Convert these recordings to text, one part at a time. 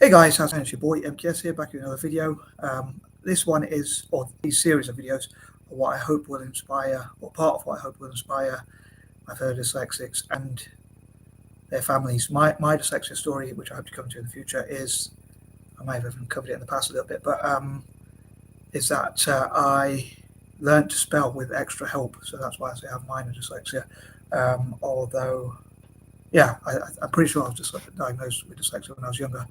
Hey guys, how's it going? It's your boy M.K.S here, back with another video. This one is, or these series of videos, are what I hope will inspire, or part of what I hope will inspire my fellow dyslexics and their families. My dyslexia story, which I hope to come to in the future, is, I might have even covered it in the past a little bit, but is that I learned to spell with extra help, so that's why I say I have minor dyslexia. Although, yeah, I'm pretty sure I was just diagnosed with dyslexia when I was younger.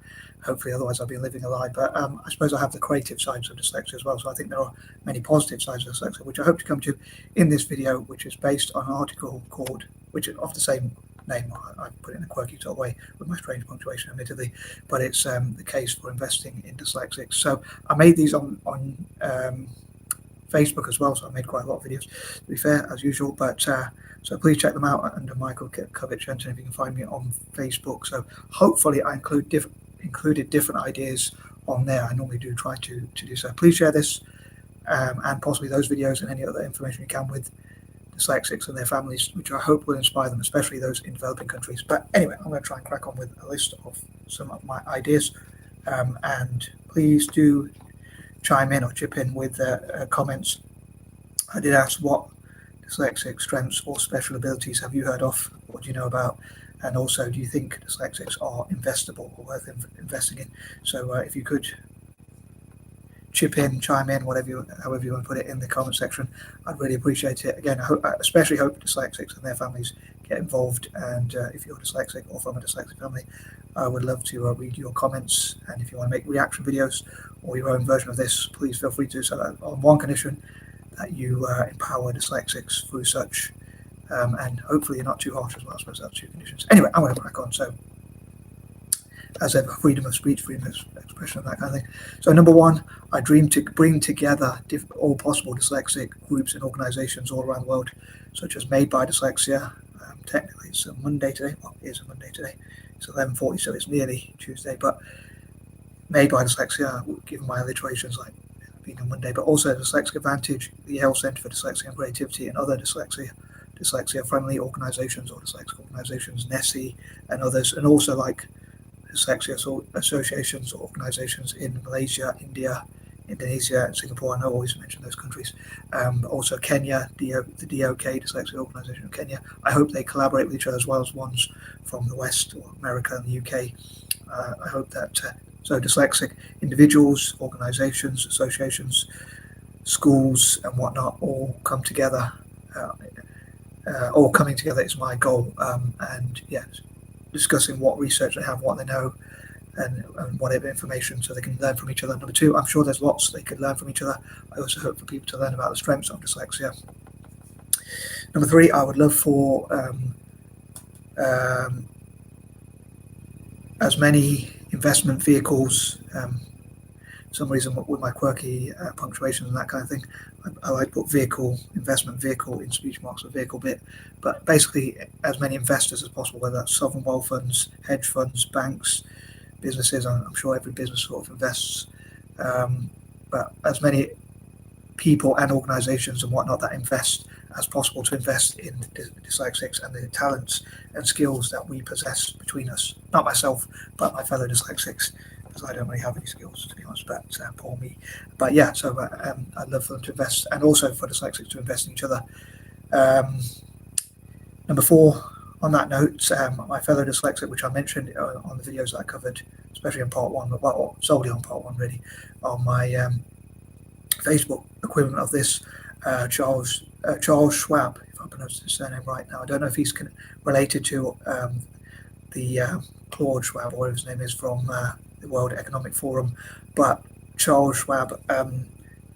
Hopefully, otherwise I'd be living a lie. But I suppose I have the creative sides of dyslexia as well. So I think there are many positive sides of dyslexia, which I hope to come to in this video, which is based on an article called, which is of the same name. I put it in a quirky sort of way with my strange punctuation, admittedly, but it's the case for investing in dyslexics. So I made these on Facebook as well, so I made quite a lot of videos, to be fair, as usual. But so please check them out under Michael Kagillionaire if you can find me on Facebook. So hopefully I included different ideas on there. I normally do try to do so. Please share this and possibly those videos and any other information you can with dyslexics and their families, which I hope will inspire them, especially those in developing countries. But anyway, I'm going to try and crack on with a list of some of my ideas, and please do chime in or chip in with comments. I did ask, what dyslexic strengths or special abilities have you heard of? What do you know about? And also, do you think dyslexics are investable or worth investing in? So if you could chip in, chime in, however you want to put it in the comment section, I'd really appreciate it. Again, I especially hope dyslexics and their families get involved. And if you're dyslexic or from a dyslexic family, I would love to read your comments. And if you want to make reaction videos or your own version of this, please feel free to do so, on one condition, that you empower dyslexics through such, and hopefully you're not too harsh as well. I suppose that's two conditions. Anyway, I'm going to crack on. So, as ever, freedom of speech, freedom of expression, that kind of thing. So, number one, I dream to bring together all possible dyslexic groups and organizations all around the world, such as Made by Dyslexia. Technically, it's a Monday today. Well, it is a Monday today. It's 11:40, so it's nearly Tuesday. But Made by Dyslexia, given my alliterations, like being on Monday, but also Dyslexic Advantage, the Yale Center for Dyslexia and Creativity, and other dyslexia-friendly organizations or dyslexic organizations, Nessy and others, and also like dyslexia associations or organizations in Malaysia, India, Indonesia, and Singapore. I know I always mention those countries. Also Kenya, the D.O.K, Dyslexia Organization of Kenya. I hope they collaborate with each other as well as ones from the West or America and the UK. I hope that so dyslexic individuals, organizations, associations, schools, and whatnot all come together. All coming together is my goal. And yes, discussing what research they have, what they know, and whatever information, so they can learn from each other. Number two, I'm sure there's lots they could learn from each other. I also hope for people to learn about the strengths of dyslexia. Number three, I would love for as many investment vehicles. For some reason, with my quirky punctuation and that kind of thing, I like to put investment vehicle in speech marks, the vehicle bit. But basically, as many investors as possible, whether that's sovereign wealth funds, hedge funds, banks, businesses. I'm sure every business sort of invests, but as many people and organizations and whatnot that invest as possible to invest in dyslexics and the talents and skills that we possess between us. Not myself, but my fellow dyslexics, because I don't really have any skills, to be honest, but poor me. But yeah, so I'd love for them to invest, and also for dyslexics to invest in each other. Number four, on that note, my fellow dyslexic, which I mentioned on the videos that I covered, especially on part one, well, solely on part one, really, on my Facebook equivalent of this, Charles Schwab, if I pronounce his surname right now. I don't know if he's related to the Claude Schwab, or whatever his name is, from the World Economic Forum, but Charles Schwab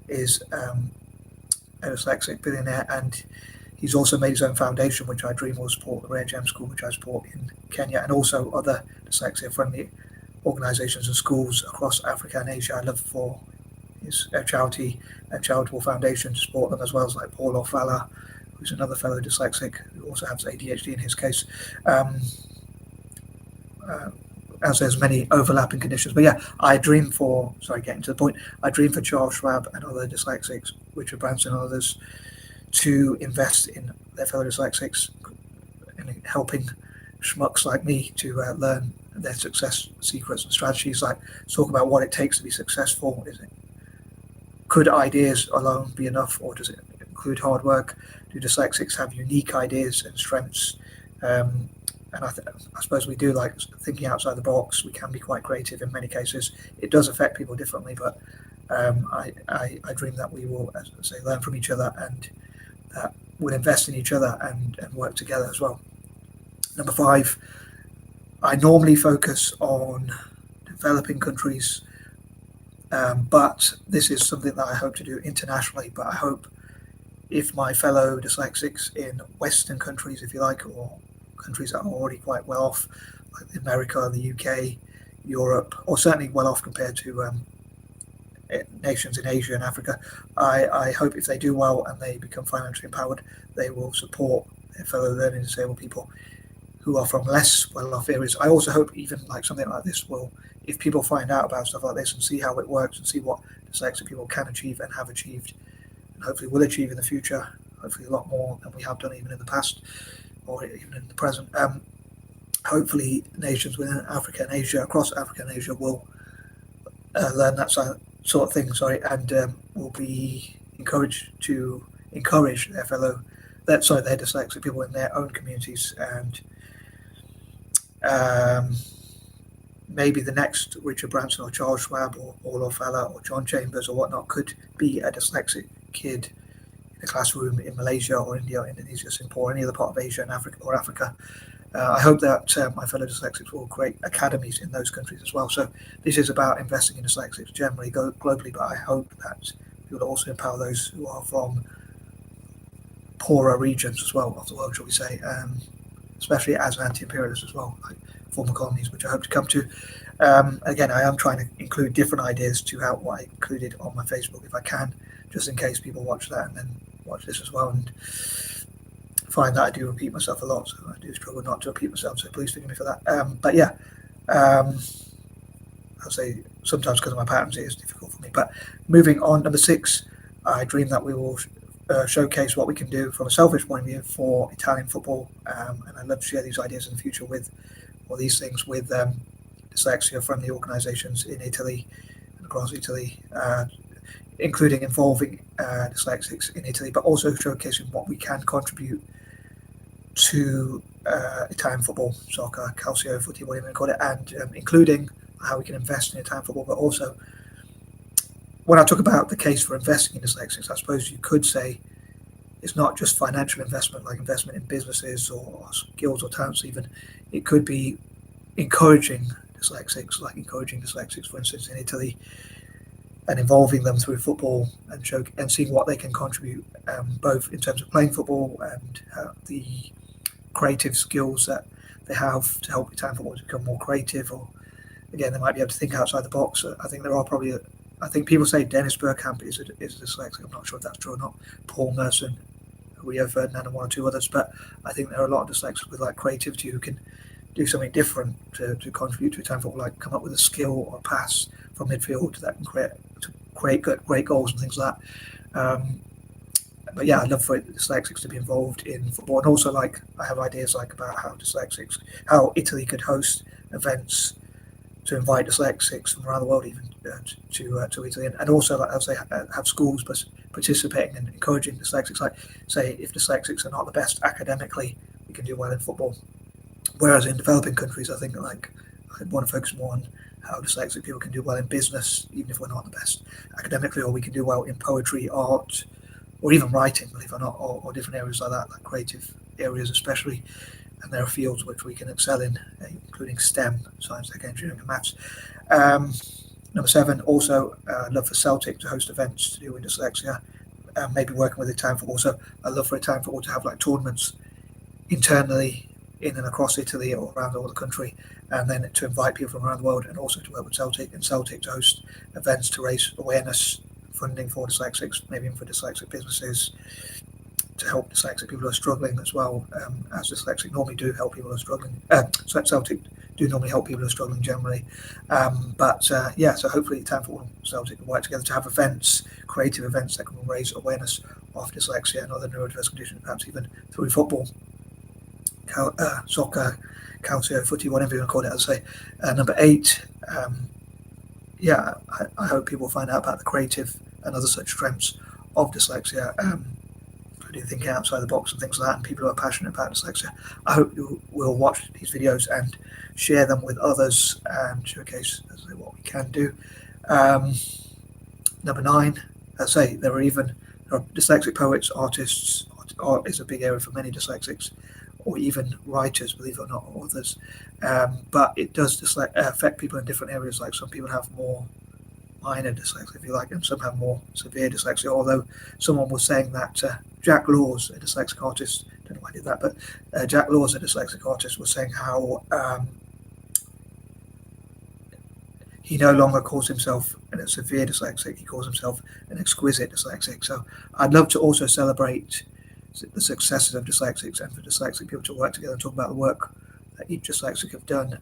is a dyslexic billionaire, and he's also made his own foundation, which I dream will support the Rare Gem School, which I support in Kenya, and also other dyslexia-friendly organizations and schools across Africa and Asia. I love for his charitable foundation to support them, as well as like Paul Ofala, who's another fellow dyslexic who also has ADHD in his case. As there's many overlapping conditions. But yeah, I dream for, getting to the point, I dream for Charles Schwab and other dyslexics, Richard Branson and others, to invest in their fellow dyslexics and helping schmucks like me to learn their success secrets and strategies, like talk about what it takes to be successful. Could ideas alone be enough, or does it include hard work? Do dyslexics have unique ideas and strengths? And I suppose we do like thinking outside the box. We can be quite creative in many cases. It does affect people differently, but I dream that we will, as I say, learn from each other, and that we'll invest in each other and work together as well. Number 5, I normally focus on developing countries, but this is something that I hope to do internationally. But I hope if my fellow dyslexics in Western countries, if you like, or countries that are already quite well off, like America, the UK, Europe, or certainly well off compared to nations in Asia and Africa, I hope if they do well and they become financially empowered, they will support their fellow learning disabled people who are from less well-off areas. I also hope even like something like this will, if people find out about stuff like this and see how it works and see what dyslexic people can achieve and have achieved, and hopefully will achieve in the future, hopefully a lot more than we have done even in the past or even in the present. Hopefully nations within Africa and Asia, across Africa and Asia, will learn that sort of thing, and will be encouraged to encourage their their dyslexic people in their own communities. And maybe the next Richard Branson or Charles Schwab or Olof Fella or John Chambers or whatnot could be a dyslexic kid in a classroom in Malaysia or India or Indonesia, Singapore, or any other part of Asia and Africa. I hope that my fellow dyslexics will create academies in those countries as well. So this is about investing in dyslexics generally, globally, but I hope that we will also empower those who are from poorer regions as well of the world, shall we say, especially as an anti-imperialist as well, like former colonies, which I hope to come to. Again, I am trying to include different ideas to what I included on my Facebook if I can, just in case people watch that and then watch this as well and find that I do repeat myself a lot, so I do struggle not to repeat myself, so please forgive me for that. But yeah, I'll say sometimes because of my patterns it is difficult for me. But moving on, number 6, I dream that we will showcase what we can do from a selfish point of view for Italian football, and I'd love to share these ideas in the future with dyslexia-friendly organisations in Italy and across Italy, including involving dyslexics in Italy, but also showcasing what we can contribute to Italian football, soccer, calcio, footie, whatever you call it, and including how we can invest in Italian football. But also, when I talk about the case for investing in dyslexics, I suppose you could say it's not just financial investment, like investment in businesses or skills or talents even. It could be encouraging dyslexics, for instance, in Italy, and involving them through football and seeing what they can contribute, both in terms of playing football and the creative skills that they have to help Italian football to become more creative. Or again, they might be able to think outside the box. I think there are probably I think people say Dennis Bergkamp is a dyslexic. I'm not sure if that's true or not. Paul Merson, Rio Ferdinand, and one or two others. But I think there are a lot of dyslexics with like creativity who can do something different to contribute to Italian football, like come up with a skill or a pass from midfield that can create great goals and things like that. But yeah, I'd love for dyslexics to be involved in football, and also like I have ideas like about how Italy could host events to invite dyslexics from around the world, even to Italy, and also like I'd say have schools participating and encouraging dyslexics. Like say if dyslexics are not the best academically, we can do well in football. Whereas in developing countries, I think like I want to focus more on how dyslexic people can do well in business, even if we're not the best academically, or we can do well in poetry, art, or even writing, believe it or not, or different areas like that, like creative areas especially. And there are fields which we can excel in, including STEM, science, tech, engineering, and maths. Number 7, also I'd love for Celtic to host events to do with dyslexia, maybe working with Italian football. So I'd love for Italian football to have like tournaments internally in and across Italy or around all the country, and then to invite people from around the world, and also to work with Celtic to host events to raise awareness, funding for dyslexics, maybe even for dyslexic businesses, to help dyslexic people who are struggling as well, as dyslexic normally do help people who are struggling. Celtic do normally help people who are struggling generally. So hopefully Italian football and Celtic can work together to have events, creative events that can raise awareness of dyslexia and other neurodiverse conditions, perhaps even through football. soccer, calcio, footie, whatever you want to call it. I'd say number 8. I hope people find out about the creative and other such strengths of dyslexia, including thinking outside the box and things like that, and people who are passionate about dyslexia. I hope you will watch these videos and share them with others and showcase what we can do. Number 9, as I say, there are dyslexic poets, artists. Art is a big area for many dyslexics, or even writers, believe it or not, authors. But it does affect people in different areas. Like some people have more minor dyslexia, if you like, and some have more severe dyslexia. Although someone was saying that Jack Laws, a dyslexic artist, I don't know why I did that, but Jack Laws, a dyslexic artist, was saying how he no longer calls himself a severe dyslexic, he calls himself an exquisite dyslexic. So I'd love to also celebrate the successes of dyslexics, and for dyslexic people to work together and talk about the work that each dyslexic have done,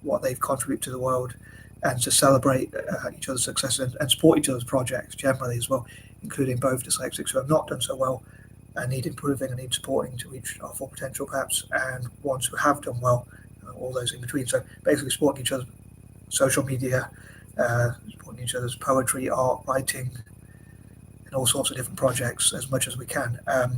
what they've contributed to the world, and to celebrate each other's successes and support each other's projects generally as well, including both dyslexics who have not done so well and need improving and need supporting to reach our full potential perhaps, and ones who have done well, all those in between. So basically supporting each other's social media, supporting each other's poetry, art, writing, and all sorts of different projects as much as we can. I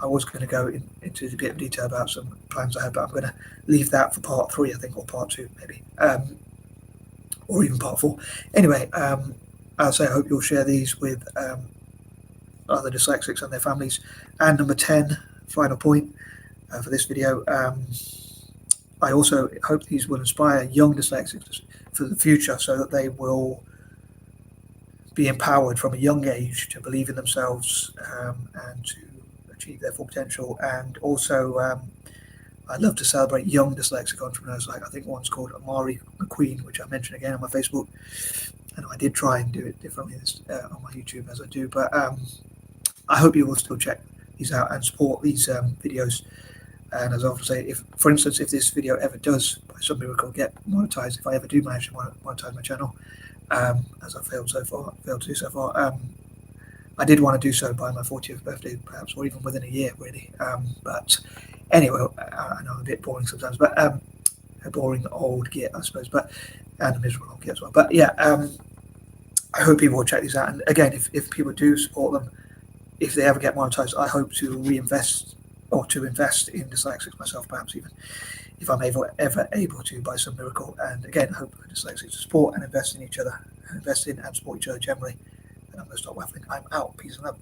was going to go into a bit of detail about some plans I have, but I'm going to leave that for part 3, I think, or part 2 maybe, or even part 4. Anyway, I'll say I hope you'll share these with other dyslexics and their families. And number 10, final point for this video, I also hope these will inspire young dyslexics for the future, so that they will be empowered from a young age to believe in themselves and to achieve their full potential. And also, I'd love to celebrate young dyslexic entrepreneurs. Like I think one's called Amari McQueen, which I mentioned again on my Facebook. And I did try and do it differently on my YouTube as I do, but I hope you will still check these out and support these videos. And as I often say, if, for instance, if this video ever does, by some miracle, get monetized, if I ever do manage to monetize my channel, as I've failed to do so far, I did want to do so by my 40th birthday, perhaps, or even within a year, really. But anyway, I know I'm a bit boring sometimes, but a boring old git, I suppose, and a miserable old git as well. But yeah, I hope people will check these out. And again, if people do support them, if they ever get monetized, I hope to reinvest or to invest in dyslexics myself, perhaps even if I'm ever able to by some miracle. And again, I hope dyslexics to support and invest in each other, and invest in and support each other generally. And I'm going to stop waffling. I'm out. Peace and love.